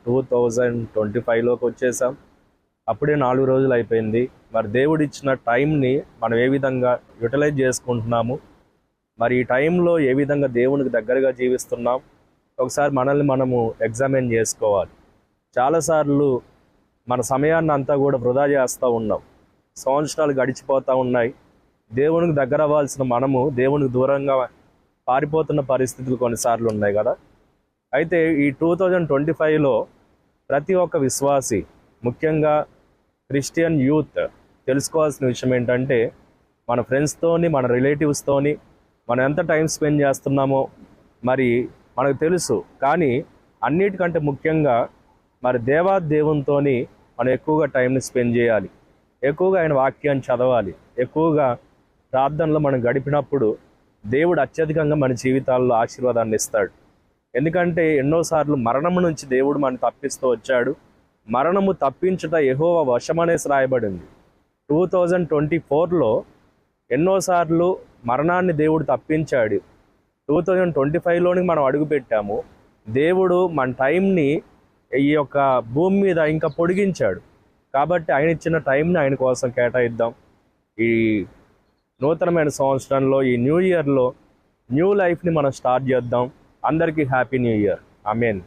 2025లోకి వచ్చేసాం. అప్పుడే 4 రోజులు అయిపోయింది. మరి దేవుడిచ్చిన టైంని మనం ఏ విధంగా యూటిలైజ్ చేసుకుంటున్నాము, మరి ఈ టైంలో ఏ విధంగా దేవునికి దగ్గరగా జీవిస్తున్నాం, ఒకసారి మనల్ని మనము ఎగ్జామిన్ చేసుకోవాలి. చాలాసార్లు మన సమయాన్ని అంతా కూడా వృధా చేస్తూ ఉన్నాం. సంవత్సరాలు గడిచిపోతూ ఉన్నాయి. దేవునికి దగ్గర అవ్వాల్సిన మనము దేవునికి దూరంగా పారిపోతున్న పరిస్థితులు కొన్నిసార్లు ఉన్నాయి కదా. అయితే ఈ 2025లో ప్రతి ఒక్క విశ్వాసి, ముఖ్యంగా క్రిస్టియన్ యూత్ తెలుసుకోవాల్సిన విషయం ఏంటంటే, మన ఫ్రెండ్స్తోని, మన రిలేటివ్స్తోని మనం ఎంత టైం స్పెండ్ చేస్తున్నామో మరి మనకు తెలుసు. కానీ అన్నిటికంటే ముఖ్యంగా మరి దేవునితో మనం ఎక్కువగా టైంని స్పెండ్ చేయాలి. ఎక్కువగా ఆయన వాక్యాన్ని చదవాలి. ఎక్కువగా ప్రార్థనలో మనం గడిపినప్పుడు దేవుడు అత్యధికంగా మన జీవితాల్లో ఆశీర్వాదాన్ని ఇస్తాడు. ఎందుకంటే ఎన్నోసార్లు మరణము నుంచి దేవుడు మనం తప్పిస్తూ వచ్చాడు. మరణము తప్పించుట యెహోవా వశమనేసి రాయబడింది. 2024లో ఎన్నోసార్లు మరణాన్ని దేవుడు తప్పించాడు. 2025లోని మనం అడుగుపెట్టాము. దేవుడు మన టైంని ఈ యొక్క భూమి మీద ఇంకా పొడిగించాడు. కాబట్టి ఆయన ఇచ్చిన టైంని ఆయన కోసం కేటాయిద్దాం. ఈ నూతనమైన సంవత్సరంలో, ఈ న్యూ ఇయర్లో న్యూ లైఫ్ని మనం స్టార్ట్ చేద్దాం. అందరికీ హ్యాపీ న్యూ ఇయర్. ఆమేన్.